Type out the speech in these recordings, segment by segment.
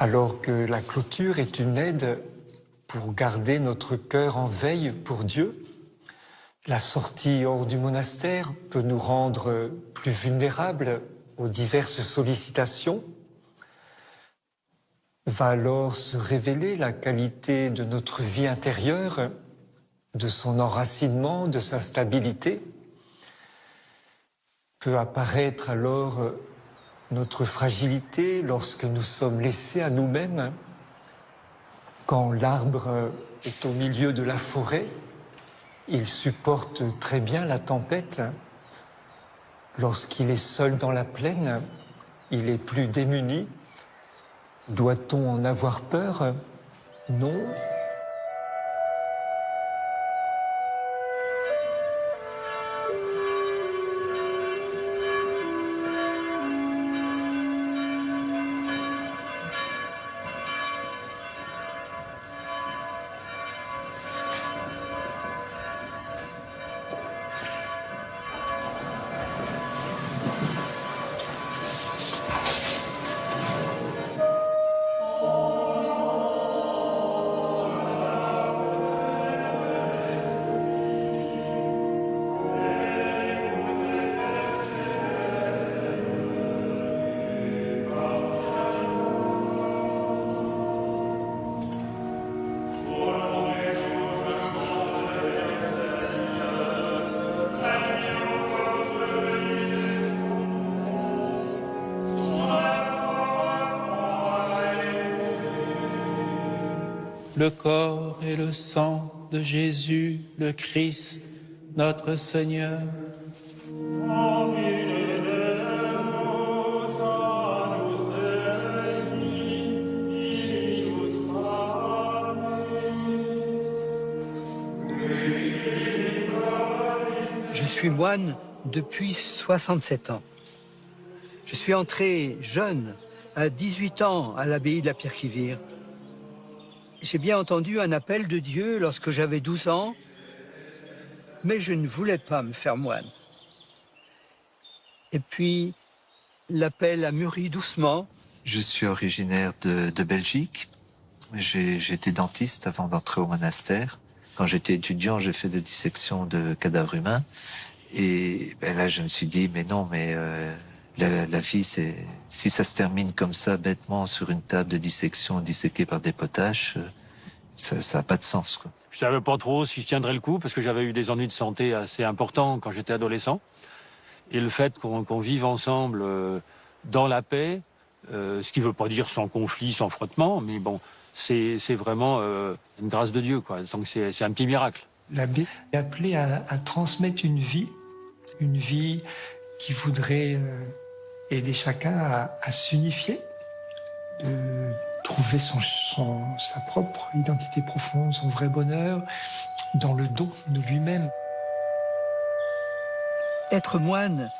Alors que la clôture est une aide pour garder notre cœur en veille pour Dieu, la sortie hors du monastère peut nous rendre plus vulnérables aux diverses sollicitations. Va alors se révéler la qualité de notre vie intérieure, de son enracinement, de sa stabilité. Peut apparaître alors notre fragilité lorsque nous sommes laissés à nous-mêmes, quand l'arbre est au milieu de la forêt. Il supporte très bien la tempête. Lorsqu'il est seul dans la plaine, il est plus démuni. Doit-on en avoir peur? Non. Le corps et le sang de Jésus, le Christ, notre Seigneur. Je suis moine depuis 67 ans. Je suis entré jeune, à 18 ans, à l'abbaye de la Pierre-qui-Vire. J'ai bien entendu un appel de Dieu lorsque j'avais 12 ans, mais je ne voulais pas me faire moine. Et puis, l'appel a mûri doucement. Je suis originaire de Belgique. J'étais dentiste avant d'entrer au monastère. Quand j'étais étudiant, j'ai fait des dissections de cadavres humains. Et là, je me suis dit, mais non, la vie, si ça se termine comme ça, bêtement, sur une table de dissection, disséquée par des potaches, ça n'a pas de sens, quoi. Je savais pas trop si je tiendrais le coup, parce que j'avais eu des ennuis de santé assez importants quand j'étais adolescent. Et le fait qu'on vive ensemble dans la paix, ce qui veut pas dire sans conflit, sans frottement, mais bon, c'est vraiment une grâce de Dieu, quoi. Donc c'est un petit miracle. L'abbé est appelé à transmettre une vie qui voudrait aider chacun à s'unifier, de trouver sa propre identité profonde, son vrai bonheur, dans le don de lui-même. Être moine,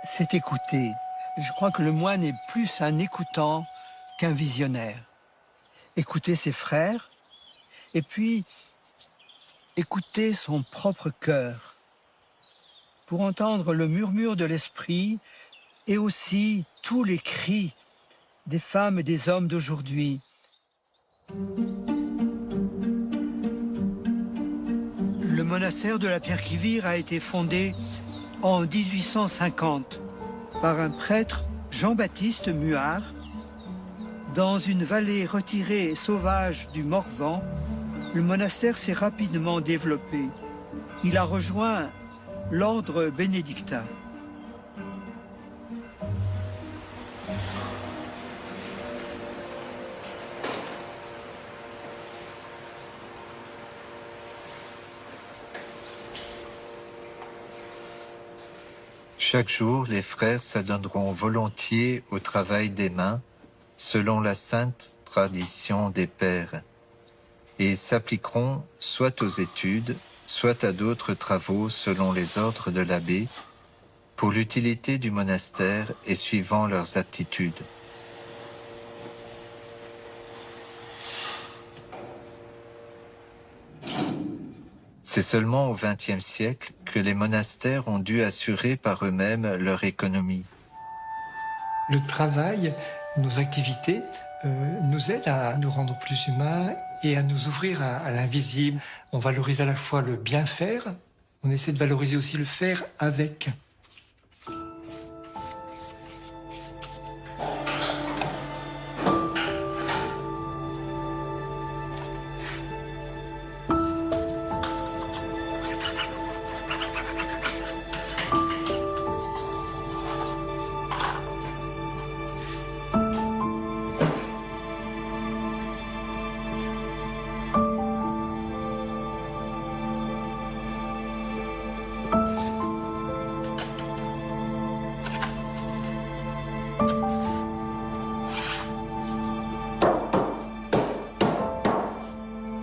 c'est écouter. Je crois que le moine est plus un écoutant qu'un visionnaire. Écouter ses frères, et puis écouter son propre cœur, pour entendre le murmure de l'esprit et aussi tous les cris des femmes et des hommes d'aujourd'hui. Le monastère de la Pierre-qui-Vire a été fondé en 1850 par un prêtre, Jean-Baptiste Muard, dans une vallée retirée et sauvage du Morvan. Le monastère s'est rapidement développé. Il a rejoint l'ordre bénédictin. Chaque jour, les frères s'adonneront volontiers au travail des mains, selon la sainte tradition des pères, et s'appliqueront soit aux études, soit à d'autres travaux selon les ordres de l'abbé, pour l'utilité du monastère et suivant leurs aptitudes. C'est seulement au XXe siècle que les monastères ont dû assurer par eux-mêmes leur économie. Le travail, nos activités nous aide à nous rendre plus humains et à nous ouvrir à l'invisible. On valorise à la fois le bien faire, on essaie de valoriser aussi le faire avec.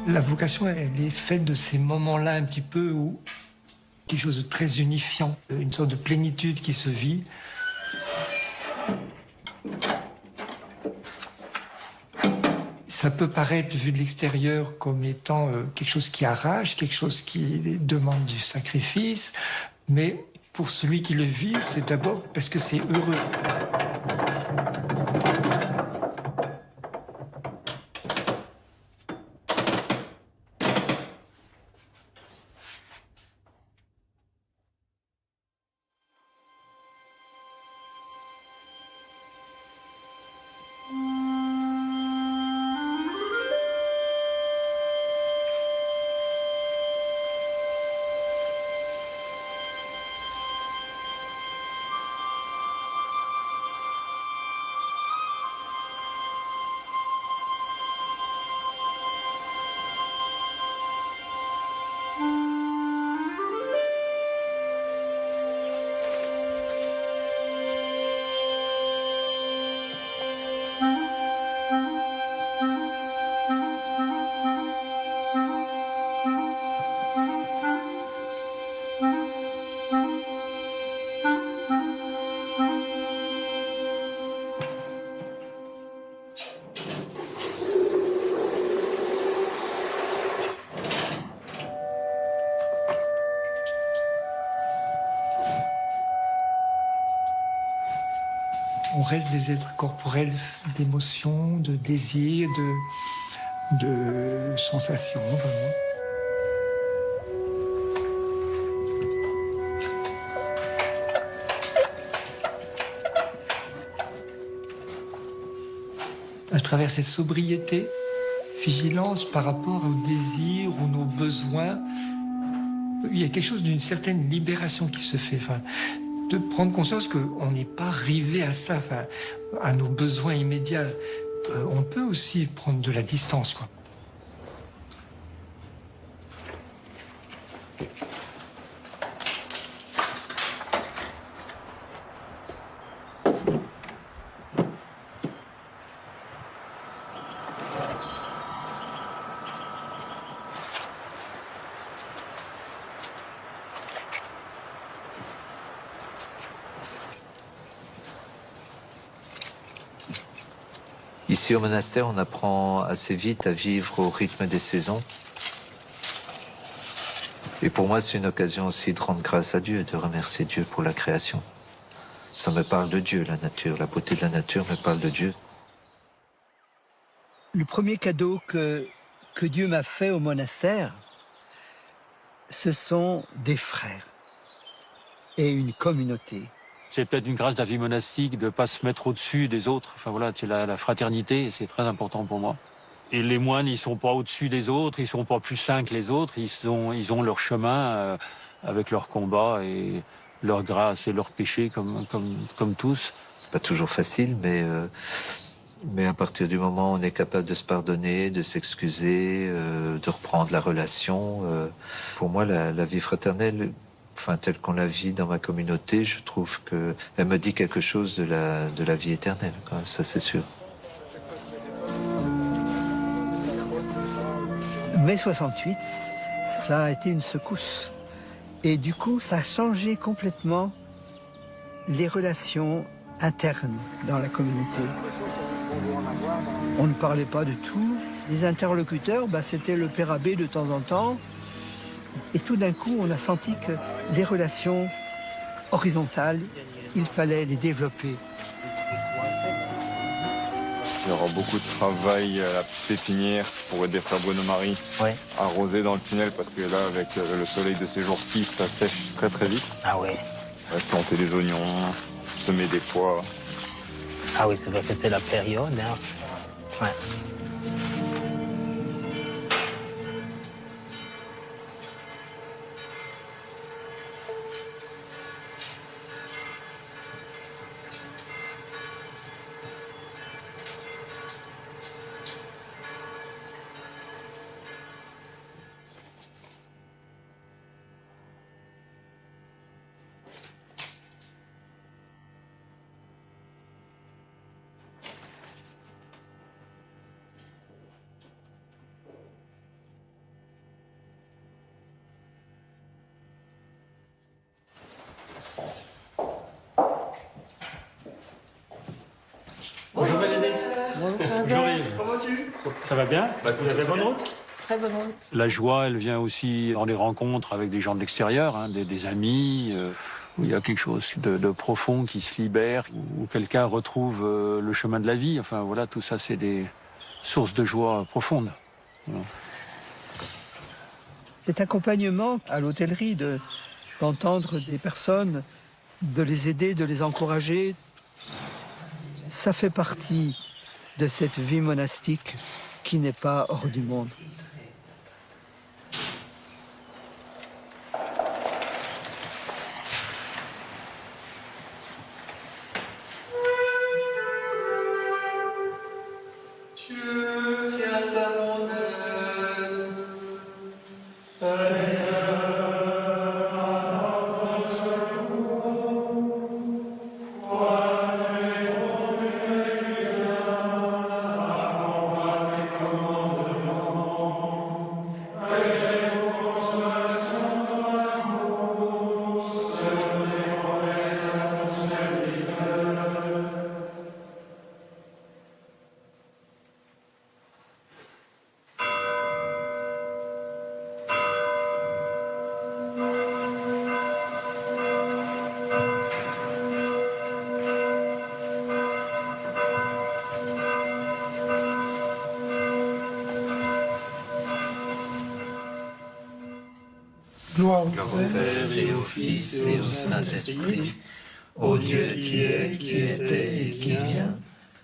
La vocation, elle est faite de ces moments-là un petit peu où quelque chose de très unifiant, une sorte de plénitude qui se vit. Ça peut paraître, vu de l'extérieur, comme étant quelque chose qui arrache, quelque chose qui demande du sacrifice, mais pour celui qui le vit, c'est d'abord parce que c'est heureux. On reste des êtres corporels d'émotions, de désirs, de sensations, vraiment. À travers cette sobriété, vigilance par rapport aux désirs ou nos besoins, il y a quelque chose d'une certaine libération qui se fait. Enfin, de prendre conscience qu'on n'est pas arrivé à ça, enfin, à nos besoins immédiats. On peut aussi prendre de la distance, quoi. Ici au monastère, on apprend assez vite à vivre au rythme des saisons. Et pour moi, c'est une occasion aussi de rendre grâce à Dieu, de remercier Dieu pour la création. Ça me parle de Dieu, la nature. La beauté de la nature me parle de Dieu. Le premier cadeau que Dieu m'a fait au monastère, ce sont des frères et une communauté. C'est peut-être une grâce de la vie monastique de ne pas se mettre au-dessus des autres. Enfin voilà, c'est la fraternité, c'est très important pour moi. Et les moines, ils sont pas au-dessus des autres, ils sont pas plus saints que les autres, ils ont leur chemin avec leur combat et leur grâce et leur péché comme tous. C'est pas toujours facile, mais à partir du moment où on est capable de se pardonner, de s'excuser, de reprendre la relation, pour moi, la vie fraternelle, enfin, telle qu'on la vit dans ma communauté, je trouve qu'elle me dit quelque chose de la vie éternelle, quoi. Ça c'est sûr. Mai 68, ça a été une secousse. Et du coup, ça a changé complètement les relations internes dans la communauté. On ne parlait pas de tout. Les interlocuteurs, c'était le père abbé de temps en temps. Et tout d'un coup, on a senti que les relations horizontales, il fallait les développer. Il y aura beaucoup de travail à la pépinière pour aider frère Bruno-Marie Ouais. à arroser dans le tunnel parce que là, avec le soleil de ces jours-ci, ça sèche très très vite. Ah ouais. Planter des oignons, semer des pois. Ah oui, c'est vrai que c'est la période. Hein. Ouais. Bonjour Bénédicte. Bonjour Yves. Comment ça va bien? Vous avez bonne route? Très bonne route. La joie, elle vient aussi dans les rencontres avec des gens de l'extérieur, hein, des amis, où il y a quelque chose de profond qui se libère, où quelqu'un retrouve le chemin de la vie. Enfin voilà, tout ça, c'est des sources de joie profondes. Voilà. Cet accompagnement à l'hôtellerie, d'entendre des personnes, de les aider, de les encourager, ça fait partie de cette vie monastique qui n'est pas hors du monde. Gloire au Père et au Fils et au Saint-Esprit, au Dieu qui est, qui était et qui vient,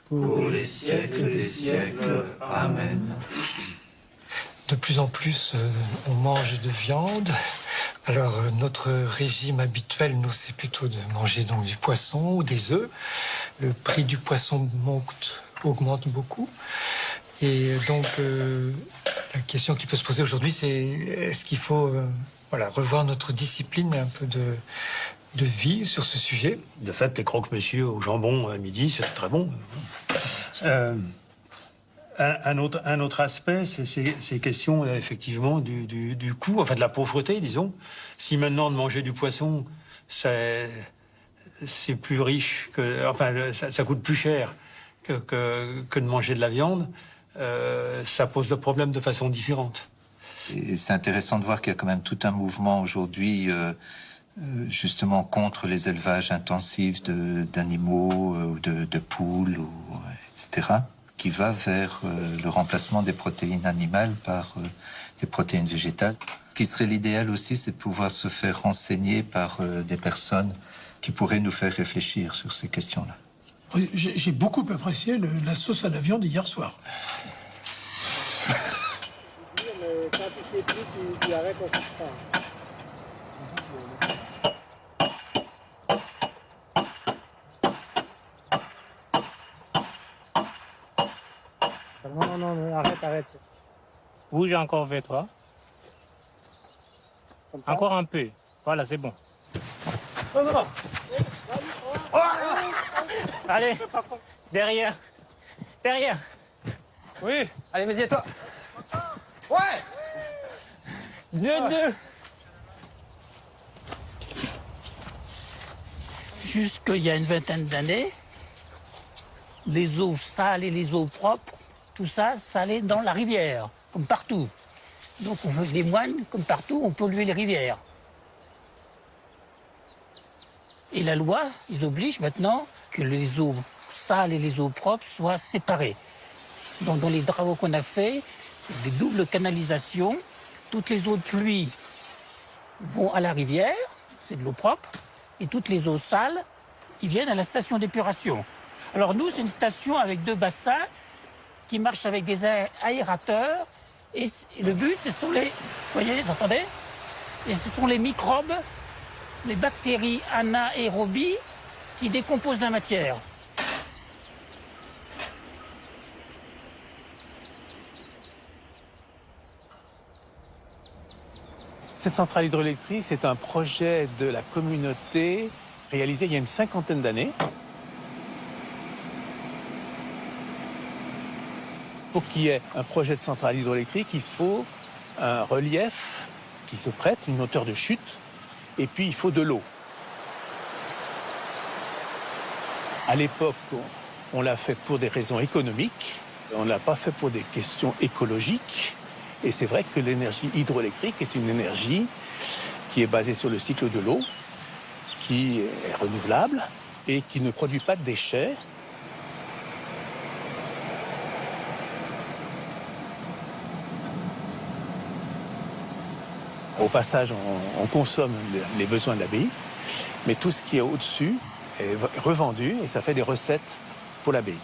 pour les siècles des siècles. Amen. De plus en plus, on mange de viande. Alors, notre régime habituel, nous, c'est plutôt de manger donc du poisson ou des œufs. Le prix du poisson augmente beaucoup. Et donc, la question qui peut se poser aujourd'hui, c'est est-ce qu'il faut revoir notre discipline un peu de vie sur ce sujet? De fait, les croque-monsieur au jambon à midi, c'était très bon. Un autre aspect, c'est ces questions, effectivement, du coût, enfin de la pauvreté, disons. Si maintenant de manger du poisson, c'est plus riche, ça coûte plus cher que de manger de la viande, ça pose le problème de façon différente. Et c'est intéressant de voir qu'il y a quand même tout un mouvement aujourd'hui, justement contre les élevages intensifs d'animaux, ou de poules, etc., qui va vers le remplacement des protéines animales par des protéines végétales. Ce qui serait l'idéal aussi, c'est de pouvoir se faire renseigner par des personnes qui pourraient nous faire réfléchir sur ces questions-là. J'ai beaucoup apprécié la sauce à la viande hier soir. Quand tu sais plus, tu arrêtes au Non, arrête. Bouge encore vers toi. Encore un peu. Voilà, c'est bon. Non. Allez, derrière. Oui. Allez, vas-y, toi. Ouais. 2. Jusqu'il y a une vingtaine d'années, les eaux sales et les eaux propres, tout ça, ça allait dans la rivière, comme partout. Donc les moines, comme partout, ont pollué les rivières. Et la loi, ils obligent maintenant que les eaux sales et les eaux propres soient séparées. Donc dans les travaux qu'on a fait, des doubles canalisations, toutes les eaux de pluie vont à la rivière, c'est de l'eau propre, et toutes les eaux sales, ils viennent à la station d'épuration. Alors nous, c'est une station avec 2 bassins qui marchent avec des aérateurs, et le but, ce sont les, vous voyez, vous entendez? Et ce sont les microbes, les bactéries anaérobies qui décomposent la matière. Cette centrale hydroélectrique, c'est un projet de la communauté réalisé il y a une 50aine d'années. Pour qu'il y ait un projet de centrale hydroélectrique, il faut un relief qui se prête, une hauteur de chute, et puis il faut de l'eau. À l'époque, on l'a fait pour des raisons économiques, on ne l'a pas fait pour des questions écologiques. Et c'est vrai que l'énergie hydroélectrique est une énergie qui est basée sur le cycle de l'eau, qui est renouvelable et qui ne produit pas de déchets. Au passage, on consomme les besoins de l'abbaye, mais tout ce qui est au-dessus est revendu et ça fait des recettes pour l'abbaye.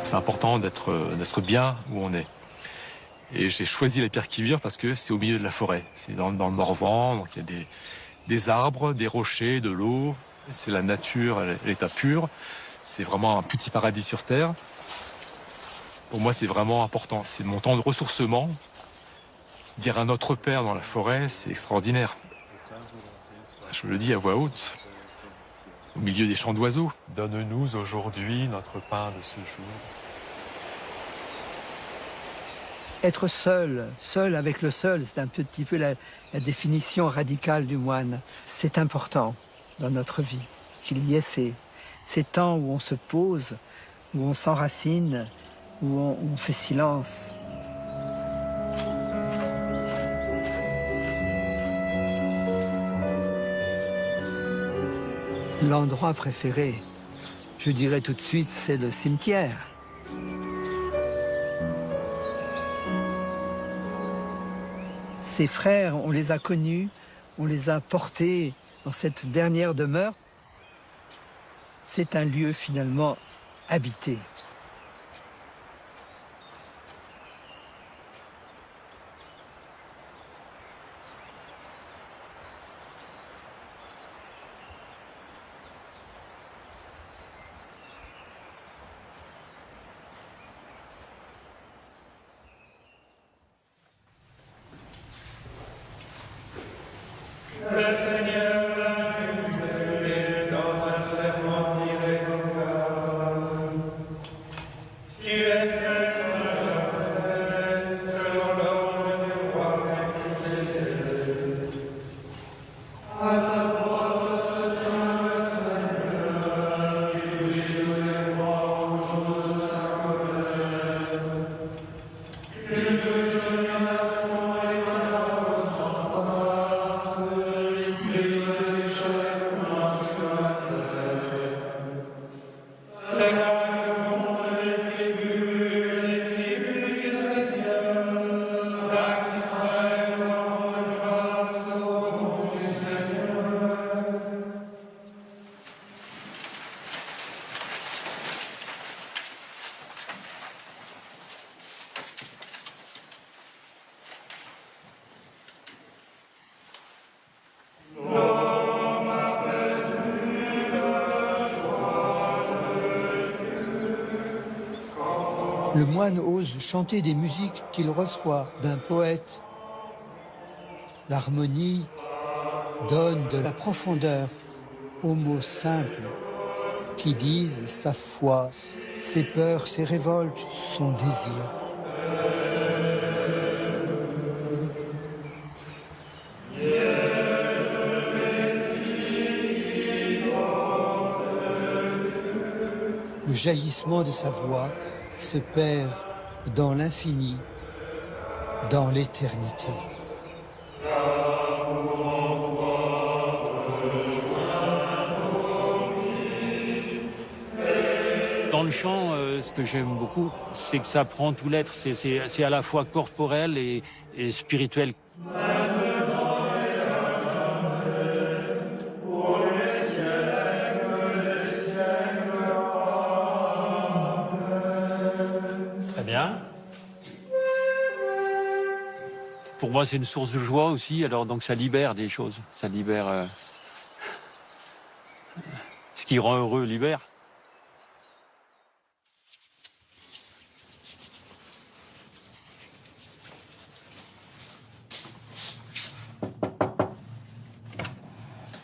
C'est important d'être bien où on est. Et j'ai choisi la pierre qui vire parce que c'est au milieu de la forêt. C'est dans le Morvan, donc il y a des arbres, des rochers, de l'eau. C'est la nature à l'état pur. C'est vraiment un petit paradis sur Terre. Pour moi, c'est vraiment important. C'est mon temps de ressourcement. Dire un Notre Père dans la forêt, c'est extraordinaire. Je le dis à voix haute, au milieu des chants d'oiseaux. Donne-nous aujourd'hui notre pain de ce jour. Être seul, seul avec le seul, c'est un petit peu la définition radicale du moine. C'est important dans notre vie qu'il y ait ces temps où on se pose, où on s'enracine, où on fait silence. L'endroit préféré, je dirais tout de suite, c'est le cimetière. Ces frères, on les a connus, on les a portés dans cette dernière demeure. C'est un lieu finalement habité. Le moine ose chanter des musiques qu'il reçoit d'un poète. L'harmonie donne de la profondeur aux mots simples qui disent sa foi, ses peurs, ses révoltes, son désir. Le jaillissement de sa voix se perd dans l'infini, dans l'éternité. Dans le chant, ce que j'aime beaucoup, c'est que ça prend tout l'être. C'est à la fois corporel et spirituel. Très bien. Pour moi, c'est une source de joie aussi. Alors donc, ça libère des choses. Ça libère. Ce qui rend heureux libère.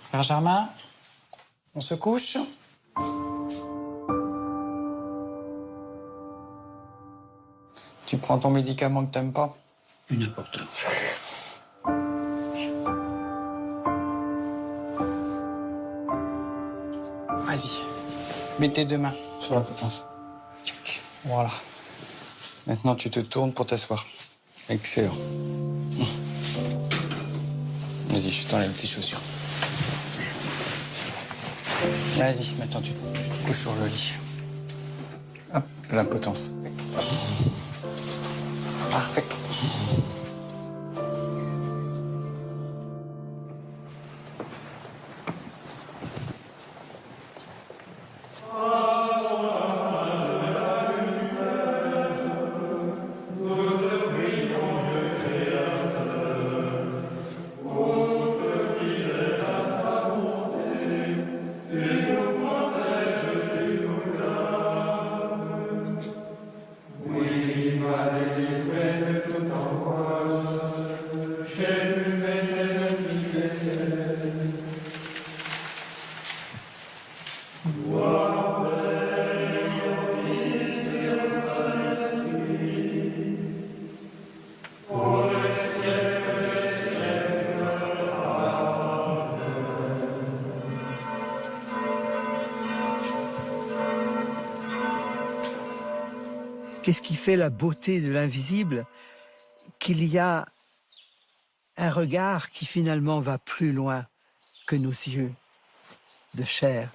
Frère Germain, on se couche? Tu prends ton médicament que t'aimes pas? N'importe. Vas-y, mets tes deux mains sur la potence. Voilà. Maintenant, tu te tournes pour t'asseoir. Excellent. Vas-y, je t'enlève tes chaussures. Vas-y, maintenant tu te couches sur le lit. Hop, la potence. Parfait. Qu'est-ce qui fait la beauté de l'invisible? Qu'il y a un regard qui finalement va plus loin que nos yeux de chair.